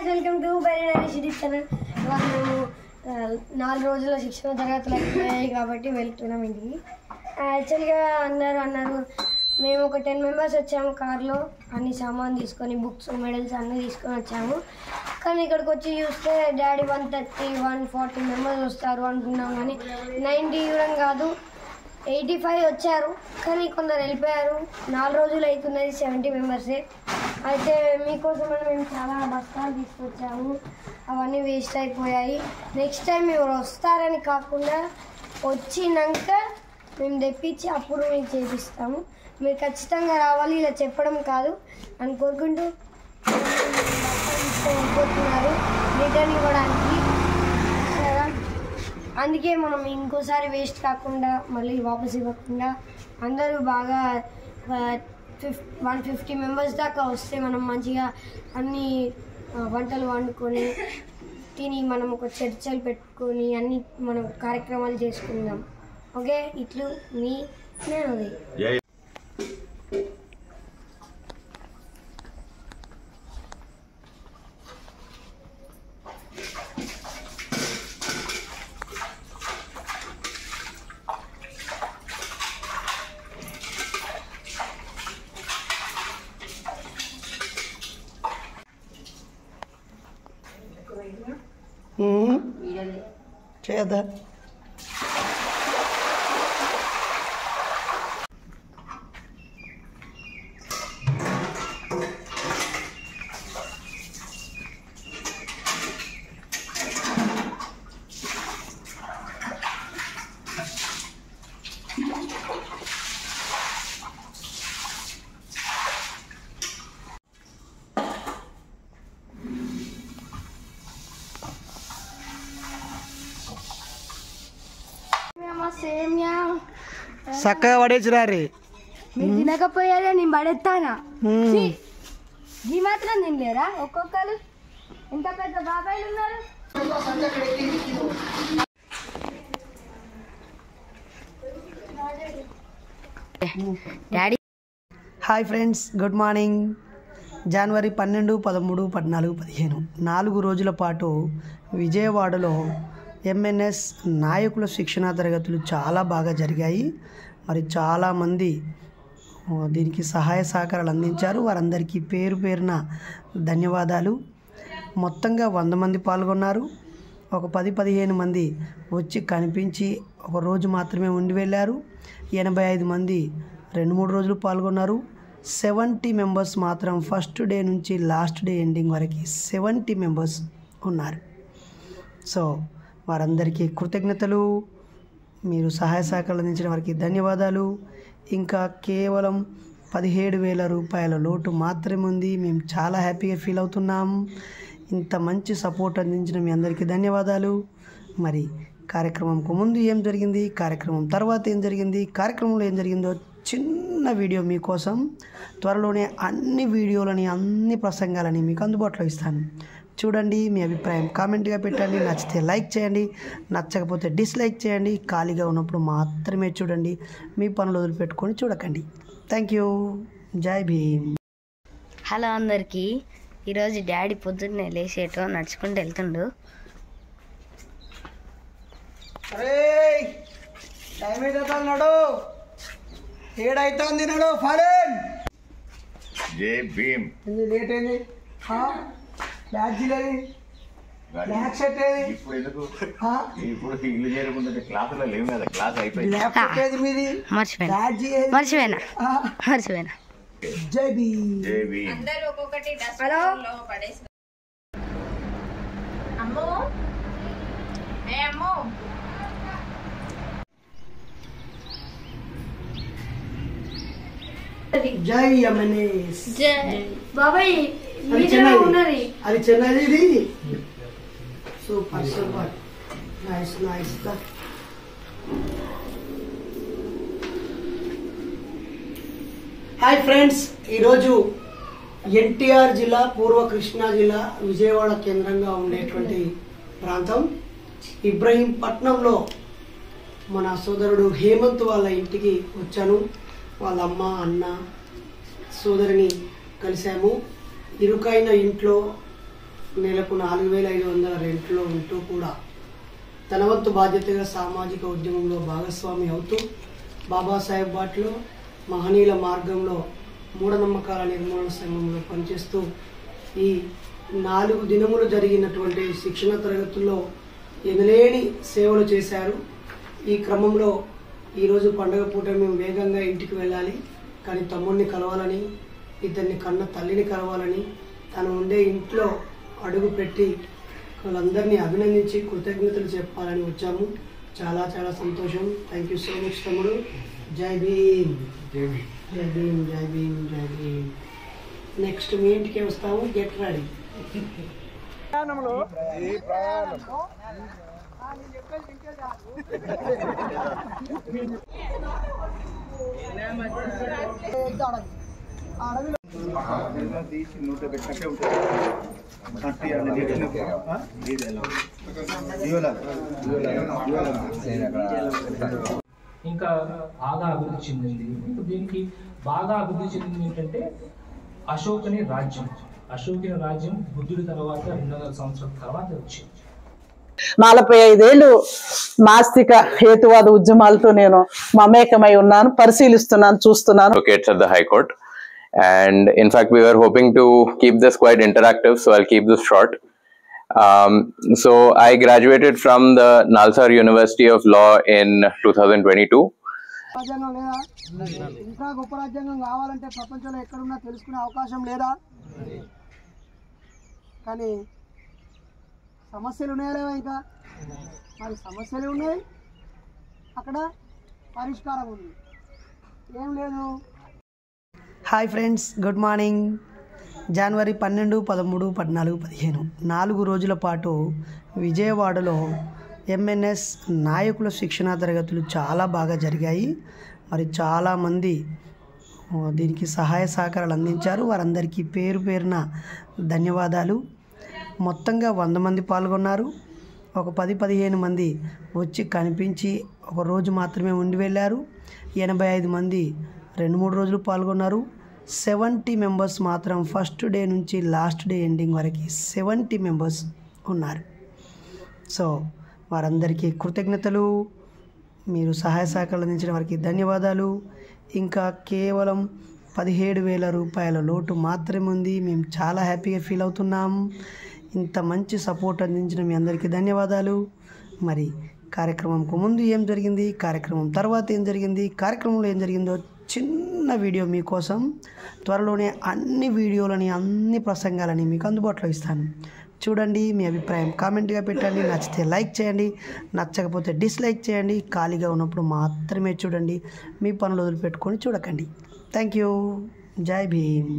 Guys welcome to binary channel. ఇవాళ మేము 4 రోజుల శిక్షణ తరగతులు అయిపోయాయి కాబట్టి వెళ్తున్నాం ఇంటికి. యాక్చువల్గా అన్నారు మేము ఒక 10 మెంబర్స్ వచ్చాము కార్లో, అన్ని సామాన్ తీసుకొని బుక్స్ మెడల్స్ అన్నీ తీసుకొని వచ్చాము. కానీ ఇక్కడికి వచ్చి చూస్తే డాడీ 130-140 మెంబర్స్ వస్తారు అనుకున్నాం, కానీ 90 ఇవ్వడం కాదు 85 వచ్చారు. కానీ కొందరు వెళ్ళిపోయారు. 4 రోజులు అవుతున్నది, 70 మెంబర్సే. అయితే మీకోసమని మేము చాలా బస్తాలు తీసుకొచ్చాము, అవన్నీ వేస్ట్ అయిపోయాయి. నెక్స్ట్ టైం మీరు వస్తారని కాకుండా వచ్చినాక మేము తెప్పించి అప్పుడు మేము చేపిస్తాము. మీరు ఖచ్చితంగా రావాలి, ఇలా చెప్పడం కాదు అని కోరుకుంటూ వెళ్ళిపోతున్నారు రిటర్న్ ఇవ్వడానికి. అందుకే మనం ఇంకోసారి వేస్ట్ కాకుండా మళ్ళీ వాపస్ ఇవ్వకుండా అందరూ బాగా 150 మెంబర్స్ దాకా వస్తే మనం మంచిగా అన్ని వంటలు వండుకొని తిని మనం ఒక చర్చలు పెట్టుకొని అన్ని మనం కార్యక్రమాలు చేసుకుందాం. ఓకే, ఇట్లు మీ నేను చేయదా. చక్కగా పడేసిరా రే, మీరు తినకపోయారే నేను పడేస్తానా. ఈ మాత్రం తినలేరా? ఒక్కొక్కరు ఎంత పెద్ద బాబాయిలు ఉన్నారు. Hi friends, good morning. జనవరి 12, 13, 14, 15 4 రోజుల పాటు విజయవాడలో ఎంఎన్ఎస్ నాయకుల శిక్షణా తరగతులు చాలా బాగా జరిగాయి. మరి చాలామంది దీనికి సహాయ సహకారాలు అందించారు. వారందరికీ పేరు పేరున ధన్యవాదాలు. మొత్తంగా 100 మంది పాల్గొన్నారు. ఒక 10-15 మంది వచ్చి కనిపించి ఒక రోజు మాత్రమే ఉండి వెళ్ళారు. 85 మంది 2-3 రోజులు పాల్గొన్నారు. 70 మెంబర్స్ మాత్రం ఫస్ట్ డే నుంచి లాస్ట్ డే ఎండింగ్ వరకు 70 మెంబర్స్ ఉన్నారు. సో వారందరికీ కృతజ్ఞతలు. మీరు సహాయ సహకారాలు అందించిన వారికి ధన్యవాదాలు. ఇంకా కేవలం 17,000 రూపాయల లోటు మాత్రమే ఉంది. మేము చాలా హ్యాపీగా ఫీల్ అవుతున్నాం. ఇంత మంచి సపోర్ట్ అందించిన మీ అందరికీ ధన్యవాదాలు. మరి కార్యక్రమంకు ముందు ఏం జరిగింది, కార్యక్రమం తర్వాత ఏం జరిగింది, కార్యక్రమంలో ఏం జరిగిందో చిన్న వీడియో మీకోసం. త్వరలోనే అన్ని వీడియోలని అన్ని ప్రసంగాలని మీకు అందుబాటులో ఇస్తాను. చూడండి, మీ అభిప్రాయం కామెంట్గా పెట్టండి. నచ్చితే లైక్ చేయండి, నచ్చకపోతే డిస్లైక్ చేయండి. ఖాళీగా ఉన్నప్పుడు మాత్రమే చూడండి, మీ పనులు వదిలిపెట్టుకొని చూడకండి. Thank you. జై భీమ్. హలో అందరికీ. ఈరోజు డాడీ పొద్దున్నే లేచేటో నడుచుకుంటూ వెళ్తుండు. ఏడైతుంది నడు ఫారెన్. జై భీమ్. లేట్ అయింది. ఇప్పుడు ఇల్లు చేరుకుంటే క్లాసులో లేవు కదా, క్లాస్ అయిపోయింది. మర్చిపోయినా. జై భీమ్. జై భీమ్. జై ఎంఎన్ఎస్. బాబాయ్ అది చెన్నై. ఇది super super, nice nice. Hi friends, ఈరోజు ఎన్టీఆర్ జిల్లా, పూర్వ కృష్ణా జిల్లా, విజయవాడ కేంద్రంగా ఉండేటువంటి ప్రాంతం ఇబ్రహీంపట్నంలో మన సోదరుడు హేమంత్ వాళ్ళ ఇంటికి వచ్చాను. వాళ్ళ అమ్మ, అన్న, సోదరిని కలిసాము. ఇరుకైన ఇంట్లో నెలకు 4,500 రెంట్లో ఉంటూ కూడా తన వంతు బాధ్యతగా సామాజిక ఉద్యమంలో భాగస్వామి అవుతూ బాబాసాహెబ్ బాటలో మహనీయుల మార్గంలో మూఢనమ్మకాల నిర్మూలన సంఘంలో పనిచేస్తూ ఈ 4 దినములు జరిగినటువంటి శిక్షణ తరగతుల్లో ఎనలేని సేవలు చేశారు. ఈ క్రమంలో ఈరోజు పండుగ పూట మేము వేగంగా ఇంటికి వెళ్ళాలి, కానీ తమ్ముడిని కలవాలని, ఇద్దరిని కన్న తల్లిని కలవాలని, తను ఉండే ఇంట్లో అడుగు పెట్టి వాళ్ళందరినీ అభినందించి కృతజ్ఞతలు చెప్పాలని వచ్చాము. చాలా చాలా సంతోషం. థ్యాంక్ యూ సో మచ్ తమ్ముడు. జై భీమ్, జై భీమ్, జై భీమ్, జై భీమ్. నెక్స్ట్ మీ ఇంటికి వస్తాము. Get ready. ఇంకా బాగా అభివృద్ధి చెందింది. దీనికి బాగా అభివృద్ధి చెందింది ఏంటంటే అశోకుని రాజ్యం బుద్ధుడి తర్వాత 200 సంవత్సరాల తర్వాత వచ్చింది. 45 ఏళ్ళు నాస్తిక హేతువాద ఉద్యమాలతో నేను మమేకమై ఉన్నాను, పరిశీలిస్తున్నాను, చూస్తున్నాను. Advocates at the High Court, and in fact we were hoping to keep this quite interactive, so I'll keep this short. So I graduated from the Nalsar University of Law in 2022. రాజ్యాంగం లేదా? ఇంకా గొప్ప రాజ్యాంగం కావాలంటే ప్రపంచంలో ఎక్కడున్నా తెలుసుకునే అవకాశం లేదా? కానీ సమస్యలు ఉన్నాయా లేవా? ఇంకా మరి సమస్యలు ఉన్నాయి, అక్కడ పరిష్కారం ఉంది, ఏం లేదు. Hi friends, good morning. జనవరి 12, 13, 14, 15 4 రోజుల పాటు విజయవాడలో ఎంఎన్ఎస్ నాయకుల శిక్షణా తరగతులు చాలా బాగా జరిగాయి. మరి చాలామంది దీనికి సహాయ సహకారాలు అందించారు. వారందరికీ పేరు పేరున ధన్యవాదాలు. మొత్తంగా 100 మంది పాల్గొన్నారు. ఒక 10-15 మంది వచ్చి కనిపించి ఒక రోజు మాత్రమే ఉండి వెళ్ళారు. 85 మంది 2-3 రోజులు పాల్గొన్నారు. 70 మెంబర్స్ మాత్రం ఫస్ట్ డే నుంచి లాస్ట్ డే ఎండింగ్ వరకు 70 మెంబర్స్ ఉన్నారు. సో వారందరికీ కృతజ్ఞతలు. మీరు సహాయ సహకారాలు అందించిన వారికి ధన్యవాదాలు. ఇంకా కేవలం 17,000 రూపాయల లోటు మాత్రమే ఉంది. మేము చాలా హ్యాపీగా ఫీల్ అవుతున్నాం. ఇంత మంచి సపోర్ట్ అందించిన మీ అందరికీ ధన్యవాదాలు. మరి కార్యక్రమంకు ముందు ఏం జరిగింది, కార్యక్రమం తర్వాత ఏం జరిగింది, కార్యక్రమంలో ఏం జరిగిందో చిన్న వీడియో మీకోసం. త్వరలోనే అన్ని వీడియోలని, అన్ని ప్రసంగాలని మీకు అందుబాటులో ఇస్తాను. చూడండి, మీ అభిప్రాయం కామెంట్గా పెట్టండి. నచ్చితే లైక్ చేయండి, నచ్చకపోతే డిస్లైక్ చేయండి. ఖాళీగా ఉన్నప్పుడు మాత్రమే చూడండి, మీ పనులు వదిలిపెట్టుకొని చూడకండి. Thank you. జై భీమ్.